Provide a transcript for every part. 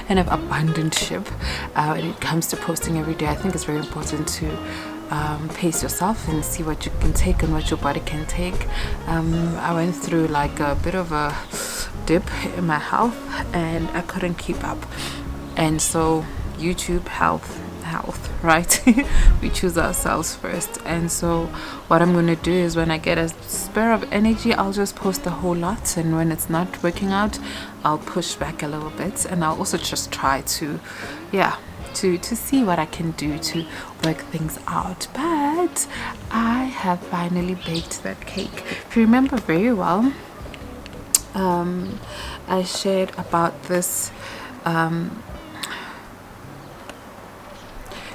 And I've abandoned ship when it comes to posting every day. I think it's very important to pace yourself and see what you can take and what your body can take. I went through like a bit of a dip in my health and I couldn't keep up, and so YouTube health, right? We choose ourselves first. And so what I'm going to do is when I get a spur of energy, I'll just post a whole lot, and when it's not working out, I'll push back a little bit, and I'll also just try to see what I can do to work things out. But I have finally baked that cake. If you remember very well, I shared about this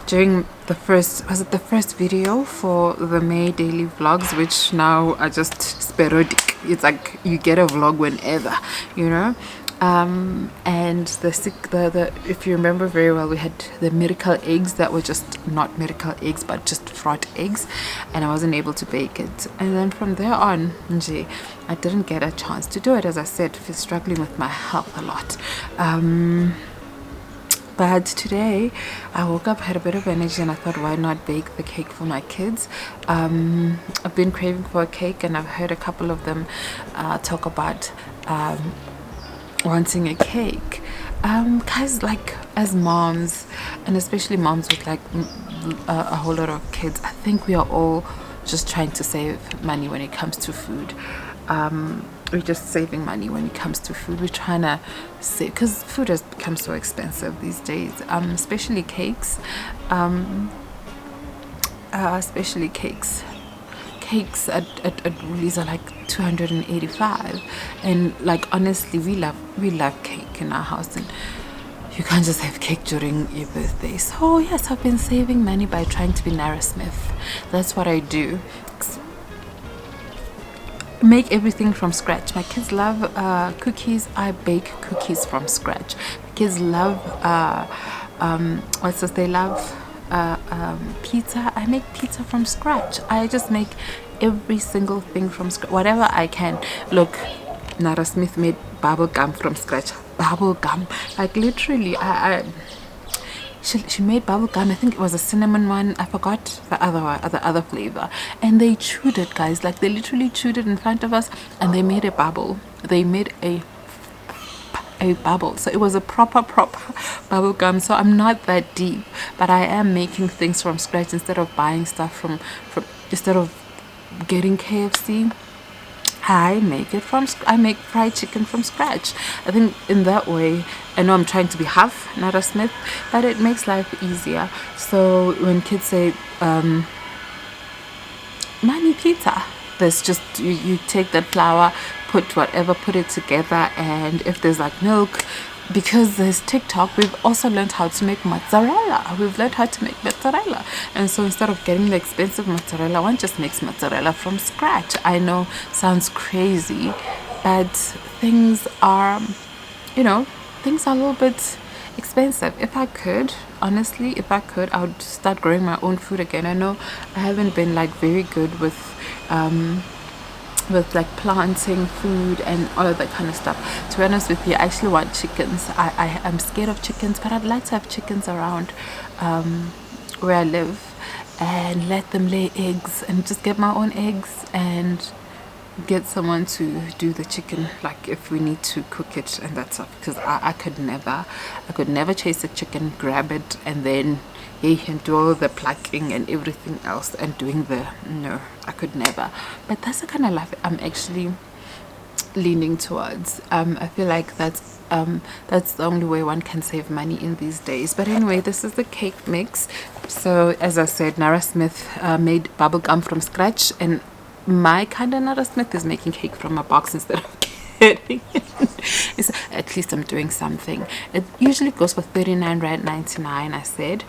during the first video for the May daily vlogs, which now are just sporadic. It's like you get a vlog whenever, you know. And the if you remember very well, we had the miracle eggs that were just not miracle eggs but just fried eggs, and I wasn't able to bake it. And then from there on, I didn't get a chance to do it. As I said, struggling with my health a lot. But today I woke up, had a bit of energy, and I thought, why not bake the cake for my kids? I've been craving for a cake, and I've heard a couple of them talk about wanting a cake. Guys, like as moms, and especially moms with like a whole lot of kids, I think we are all just trying to save money when it comes to food. We're just saving money when it comes to food. We're trying to save, because food has become so expensive these days, especially cakes. Cakes at Woolies are like 285, and like honestly, we love cake in our house, and you can't just have cake during your birthday. So yes, I've been saving money by trying to be Nara Smith. That's what I do. Make everything from scratch. My kids love cookies. I bake cookies from scratch. My kids love they love pizza. I make pizza from scratch. I just make every single thing from scratch, whatever I can. Look, Nara Smith made bubble gum from scratch. Bubble gum, like literally, she made bubble gum. I think it was a cinnamon one. I forgot the other flavor. And they chewed it, guys. Like they literally chewed it in front of us, and they made a bubble. They made a bubble. So it was a proper bubble gum. So I'm not that deep, but I am making things from scratch instead of buying stuff from instead of getting KFC. I make fried chicken from scratch. I think in that way, I know I'm trying to be half Nara Smith, but it makes life easier. So when kids say, "Mommy, pizza," there's just you take that flour, put it together, and if there's like milk, because there's TikTok, we've also learned how to make mozzarella. And so instead of getting the expensive mozzarella, one just makes mozzarella from scratch. I know, sounds crazy, but things are a little bit expensive. If I could, honestly, I would start growing my own food again. I know I haven't been like very good with like planting food and all of that kind of stuff. To be honest with you, I actually want chickens. I'm scared of chickens, but I'd like to have chickens around where I live and let them lay eggs, and just get my own eggs and get someone to do the chicken, like if we need to cook it and that stuff, because I could never chase a chicken, grab it, and then and do all the plucking and everything else and doing no, I could never. But that's the kind of life I'm actually leaning towards. I feel like that's the only way one can save money in these days. But anyway, this is the cake mix. So as I said, Nara Smith made bubblegum from scratch, and my kind of Nara Smith is making cake from a box instead of getting it. At least I'm doing something. It usually goes for 39 rand 99, I said,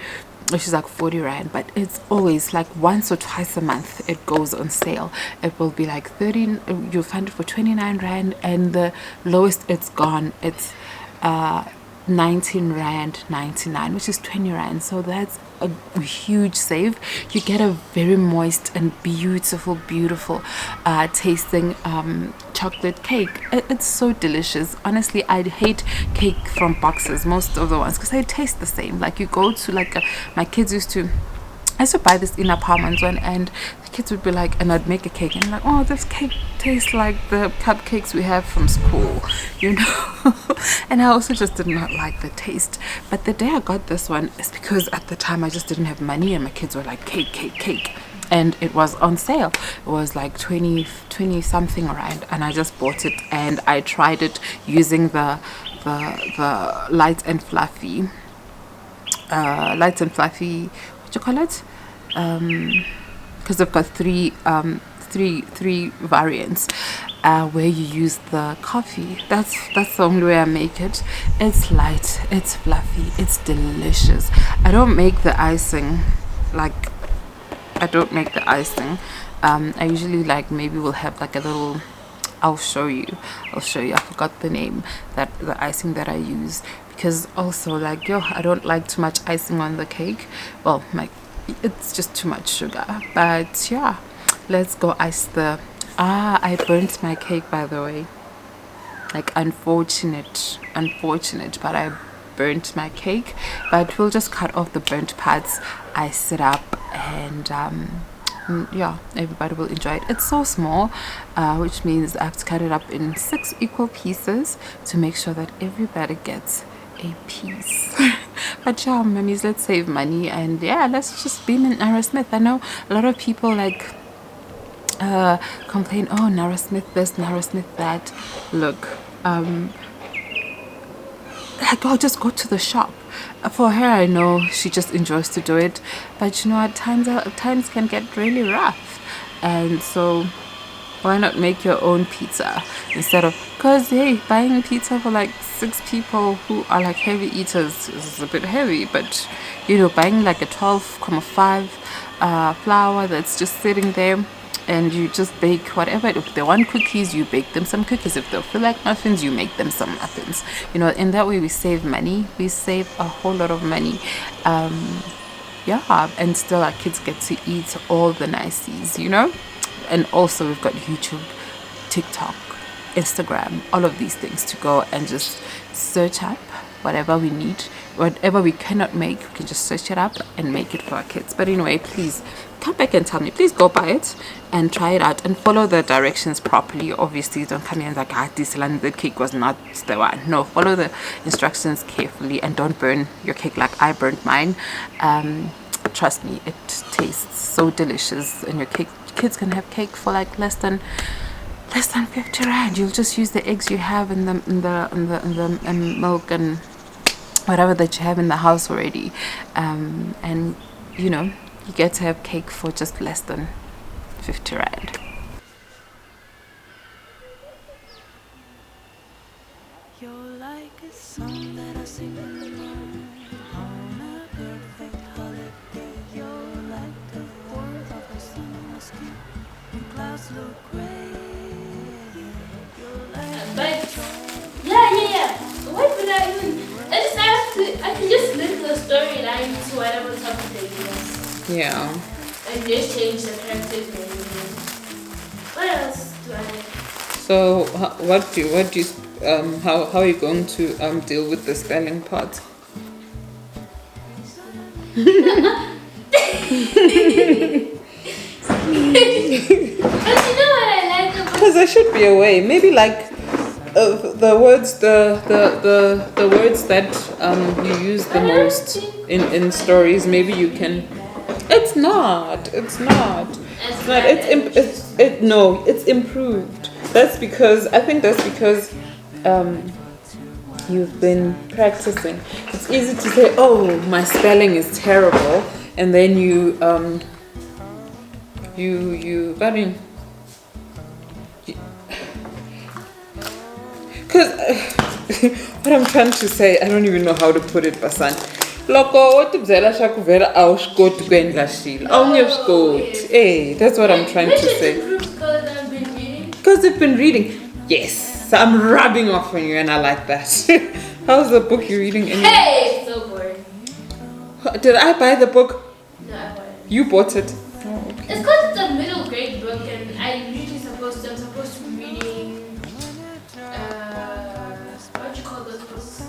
which is like 40 rand, but it's always like once or twice a month it goes on sale. It will be like 30, you'll find it for 29 rand, and the lowest it's gone, it's 19 rand 99, which is 20 rand. So that's a huge save. You get a very moist and beautiful tasting chocolate cake. It's so delicious. Honestly, I hate cake from boxes, most of the ones, because they taste the same. Like you go to like my kids I used to buy this in apartments one, and the kids would be like, and I'd make a cake, and I'm like, oh, this cake tastes like the cupcakes we have from school, you know. And I also just did not like the taste. But the day I got this one is because at the time I just didn't have money, and my kids were like, cake, and it was on sale. It was like 20 something rand, and I just bought it, and I tried it using the light and fluffy, what you call it, because they've got three variants, where you use the coffee. That's the only way I make it. It's light, it's fluffy, it's delicious. I don't make the icing. I usually like maybe we'll have like a little, I'll show you. I forgot the name, that the icing that I use, because also like I don't like too much icing on the cake. Well, it's just too much sugar. But yeah, let's go ice the I burnt my cake, by the way. Like unfortunate, but I burnt my cake. But we'll just cut off the burnt parts, ice it up, and yeah, everybody will enjoy it. It's so small, which means I have to cut it up in 6 equal pieces to make sure that everybody gets a piece. But yeah, mummies, let's save money, and yeah, let's just beam in Nara Smith. I know a lot of people like complain, oh, Nara Smith this, Nara Smith that. Look, like, I'll just go to the shop. For her, I know she just enjoys to do it, but you know, at times can get really rough, and so why not make your own pizza instead of, because hey, buying pizza for like 6 people who are like heavy eaters is a bit heavy. But you know, buying like a 12.5 flour that's just sitting there, and you just bake whatever. If they want cookies, you bake them some cookies. If they feel like muffins, you make them some muffins. You know, in that way we save money. We save a whole lot of money. Yeah, and still our kids get to eat all the niceties, you know. And also we've got YouTube, TikTok, Instagram, all of these things to go and just search up whatever we need. Whatever we cannot make, we can just search it up and make it for our kids. But anyway, please come back and tell me. Please go buy it and try it out and follow the directions properly. Obviously, don't come here and like, this land, the cake was not the one. No, follow the instructions carefully, and don't burn your cake like I burnt mine. Trust me, it tastes so delicious, and your kids can have cake for like less than 50 rand. You'll just use the eggs you have in the milk and whatever that you have in the house already, and you know, you get to have cake for just less than 50 rand. You're like a song that I sing alone on a perfect holiday. You're like the warmth of the sun on my skin when clouds look gray. You're like yeah. What would I even? I can just link the storyline to whatever topic they give us. Yeah. And just change the characters and everything. What else do I? So how are you going to deal with the spelling part? But you know what I like about? Because there should be a way. Maybe like the words that you use the most in stories. Maybe you can. It's not. No, it's improved. That's because I think that's because you've been practicing. It's easy to say, "Oh, my spelling is terrible," and then I mean, because what I'm trying to say, I don't even know how to put it, Basan. Loko what byela swa ku vhela a wu swi koti ku endla xilo a wu nge swi koti. Hey, that's what I'm trying to say. Because you've been reading. Yes, so I'm rubbing off on you and I like that. How's the book you're reading anyway? Hey, it's so boring. Did I buy the book? No, I bought it. You bought it? Oh, okay. It's because it's a middle grade book, and I'm supposed to be reading. What do you call those books?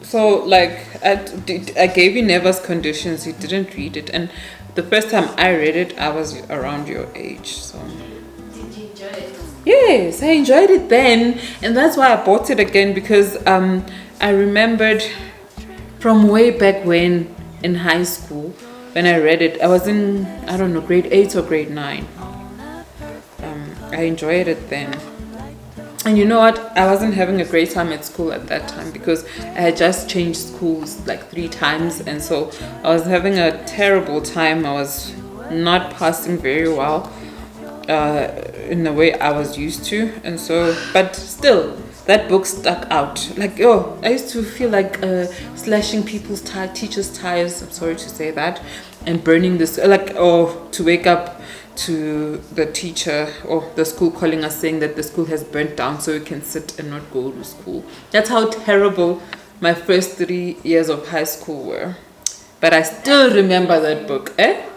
So like I gave you Never's Conditions. You didn't read it, and the first time I read it, I was around your age. So Did you enjoy it? yes, I enjoyed it then, and that's why I bought it again because I remembered from way back when in high school when I read it. I was in I don't know grade 8 or grade 9. I enjoyed it then. And you know what? I wasn't having a great time at school at that time because I had just changed schools like 3 times, and so I was having a terrible time. I was not passing very well in the way I was used to, and so but still that book stuck out. Like I used to feel like slashing people's teachers' tires. I'm sorry to say that, and burning this to wake up to the teacher or the school calling us saying that the school has burnt down so we can sit and not go to school. That's how terrible my first 3 years of high school were. But I still remember that book. It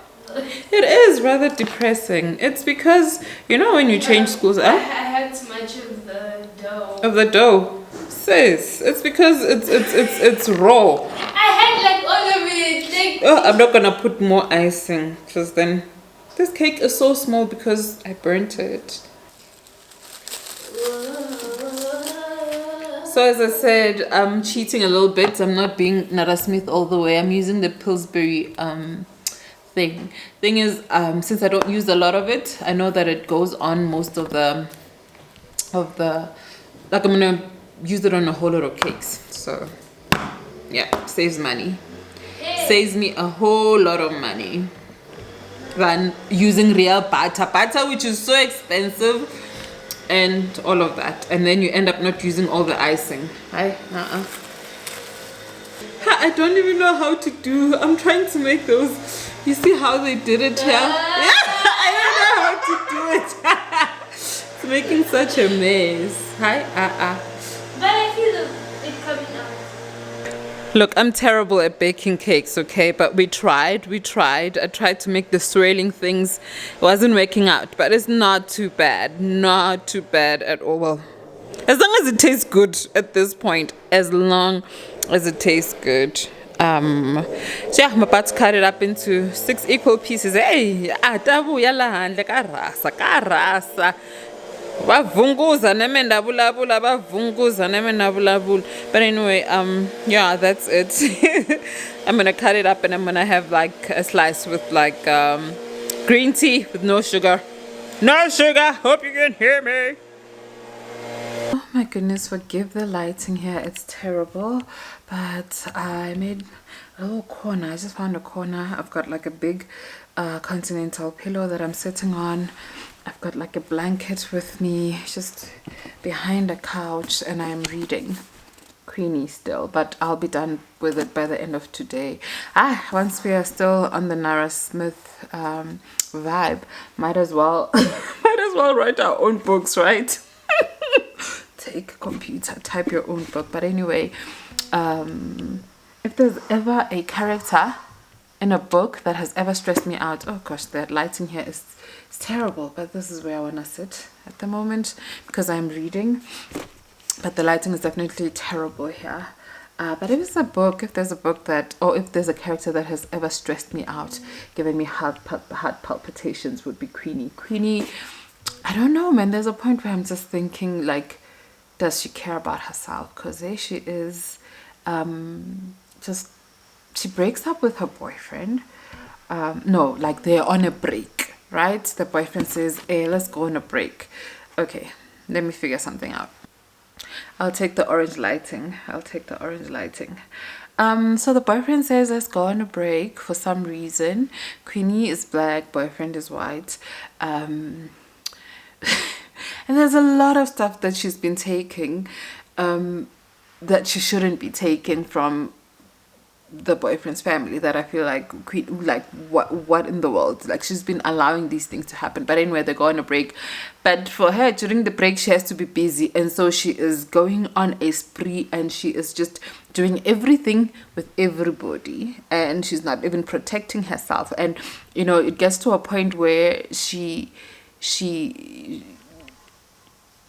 is rather depressing. It's because, when you change schools... I had too much of the dough. Of the dough. Sis, it's because it's raw. I had like all of it. I'm not gonna put more icing because then... This cake is so small because I burnt it. So as I said, I'm cheating a little bit. I'm not being Nara Smith all the way. I'm using the Pillsbury thing. Thing is, since I don't use a lot of it, I know that it goes on most of the like I'm gonna use it on a whole lot of cakes. So yeah, saves money. Saves me a whole lot of money than using real butter, which is so expensive, and all of that, and then you end up not using all the icing. I don't even know how to do. I'm trying to make those. You see how they did it here? Yeah, I don't know how to do it. It's making such a mess. But I feel it coming out. Look, I'm terrible at baking cakes, okay? But we tried. I tried to make the swirling things. It wasn't working out, but it's not too bad. Not too bad at all. Well, as long as it tastes good at this point. As long as it tastes good. So yeah, I'm about to cut it up into 6 equal pieces. Hey, atabu yala handle ka rasa. Bavunguza neme ndabulabula bavunguza neme ndabulabula. But anyway, yeah, that's it. I'm gonna cut it up and I'm gonna have like a slice with like green tea with no sugar. No sugar. Hope you can hear me. Oh my goodness, forgive the lighting here. It's terrible, but I made a little corner. I just found a corner. I've got like a big continental pillow that I'm sitting on. I've got like a blanket with me just behind a couch, and I'm reading Queenie still, but I'll be done with it by the end of today. Once we are still on the Nara Smith vibe, might as well write our own books, right? Take a computer, type your own book. But anyway, if there's ever a character in a book that has ever stressed me out, oh gosh, that lighting here is terrible, but this is where I want to sit at the moment because I'm reading, but the lighting is definitely terrible here. But if there's a book that, or if there's a character that has ever stressed me out, giving me heart palpitations, would be Queenie. I don't know, man. There's a point where I'm just thinking, like, does she care about herself? Because there she is, she breaks up with her boyfriend. No, like they're on a break. right? The boyfriend says, hey, let's go on a break. Okay, let me figure something out. I'll take the orange lighting. So the boyfriend says, let's go on a break for some reason. Queenie is black, boyfriend is white. And there's a lot of stuff that she's been taking that she shouldn't be taking from the boyfriend's family, that I feel like what in the world, like she's been allowing these things to happen. But anyway, they go on a break, but for her during the break she has to be busy, and so she is going on a spree and she is just doing everything with everybody, and she's not even protecting herself. And you know, it gets to a point where she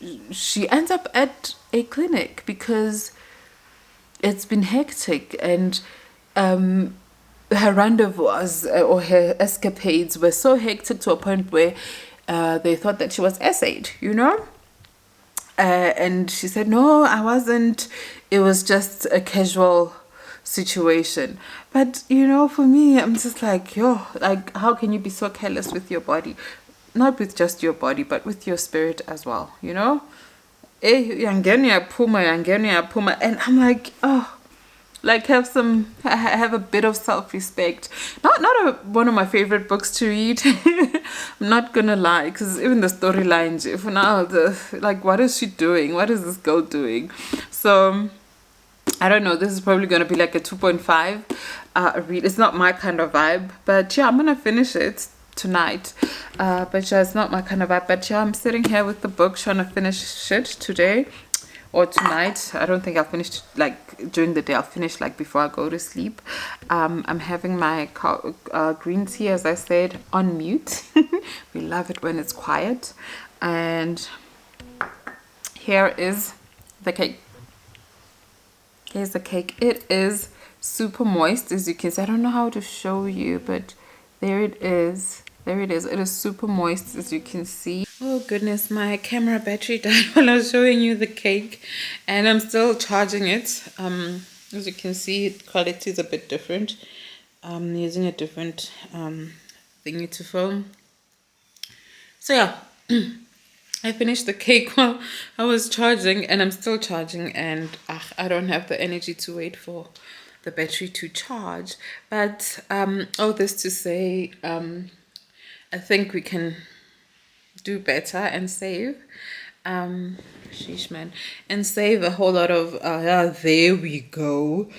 ends up at a clinic because it's been hectic, and her rendezvous or her escapades were so hectic to a point where they thought that she was essayed, you know. And she said, no, I wasn't. It was just a casual situation. But you know, for me, I'm just like, yo, like, how can you be so careless with your body? Not with just your body, but with your spirit as well, you know. And I'm like, oh, like have a bit of self-respect. Not one of my favorite books to read. I'm not gonna lie, because even the storylines, for now, like, what is she doing? What is this girl doing? So I don't know, this is probably gonna be like a 2.5 read. It's not my kind of vibe, but yeah, I'm gonna finish it tonight. But yeah, it's not my kind of vibe. But yeah, I'm sitting here with the book trying to finish it today or tonight. I don't think I'll finish like during the day. I'll finish like before I go to sleep. I'm having my green tea, as I said, on mute. We love it when it's quiet. And here is the cake. Here's the cake. It is super moist, as you can see. I don't know how to show you, but there it is. There it is. It is super moist, as you can see. Oh goodness, my camera battery died while I was showing you the cake, and I'm still charging it. As you can see, the quality is a bit different. I'm using a different thingy to film. So yeah, I finished the cake while I was charging, and I'm still charging, and I don't have the energy to wait for the battery to charge. But all this to say, I think we can do better and save, sheesh man, and save a whole lot of, there we go,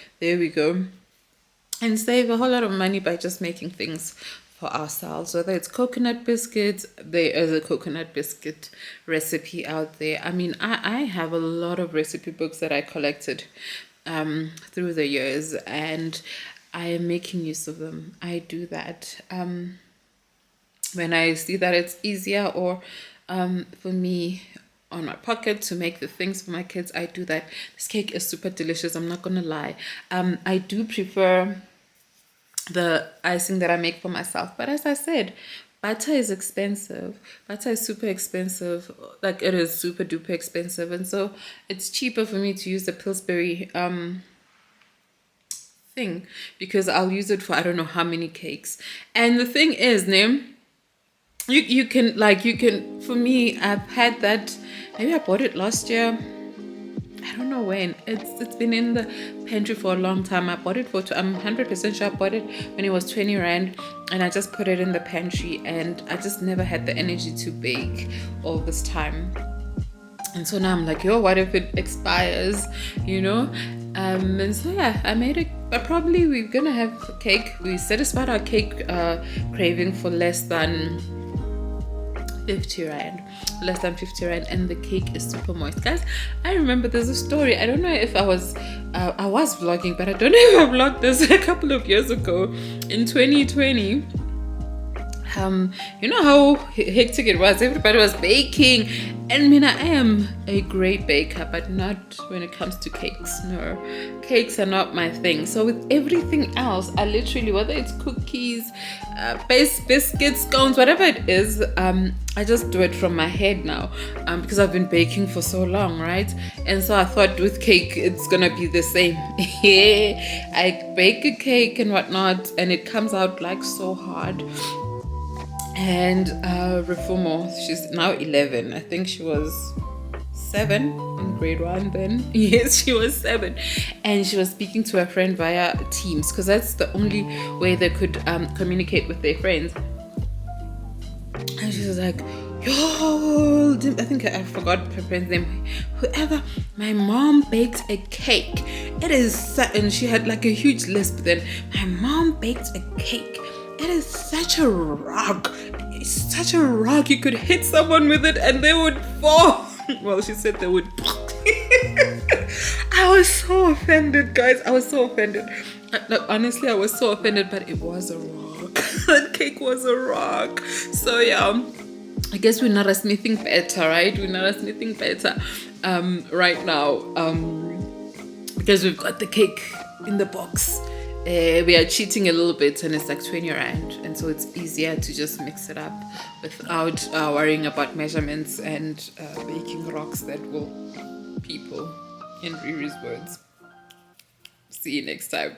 and save a whole lot of money by just making things for ourselves. Whether it's coconut biscuits, there is a coconut biscuit recipe out there. I mean, I have a lot of recipe books that I collected through the years, and I am making use of them. I do that when I see that it's easier, or for me on my pocket to make the things for my kids, I do that. This cake is super delicious, I'm not gonna lie. I do prefer the icing that I make for myself, but as I said, butter is expensive. Butter is super expensive. Like, it is super duper expensive, and so it's cheaper for me to use the Pillsbury thing, because I'll use it for I don't know how many cakes. And the thing is, you can for me, I've had that, maybe I bought it last year, I don't know when. It's been in the pantry for a long time. I bought it for I'm 100% sure I bought it when it was 20 rand, and I just put it in the pantry, and I just never had the energy to bake all this time. And so now I'm like, yo, what if it expires, you know? And so yeah, I made it. But probably we're gonna have cake. We satisfied our cake craving for less than 50 rand, and the cake is super moist. Guys, I remember there's a story. I don't know if I was vlogging, but I don't know if I vlogged this a couple of years ago in 2020. You know how hectic it was. Everybody was baking, and I am a great baker, but not when it comes to cakes. No, cakes are not my thing. So with everything else, I literally, whether it's cookies, biscuits, scones, whatever it is, I just do it from my head now, because I've been baking for so long, right? And so I thought with cake it's gonna be the same. I bake a cake and whatnot, and it comes out like so hard. And Refumo, she's now 11. I think she was 7 in grade 1 then. Yes, she was 7. And she was speaking to her friend via Teams, because that's the only way they could communicate with their friends. And she was like, yo, I think I forgot her friend's name. Whoever, my mom baked a cake. It is and she had like a huge lisp then. My mom baked a cake. It is such a rock. It's such a rock. You could hit someone with it and they would fall. Well, she said they would. I was so offended, guys. I was so offended. Honestly, I was so offended, but it was a rock. That cake was a rock. So yeah, I guess we're not smithing better, right? We're not smithing better right now because we've got the cake in the box. We are cheating a little bit, and it's like 20 rand, and so it's easier to just mix it up without worrying about measurements and baking rocks that will people, in Riri's words. See you next time.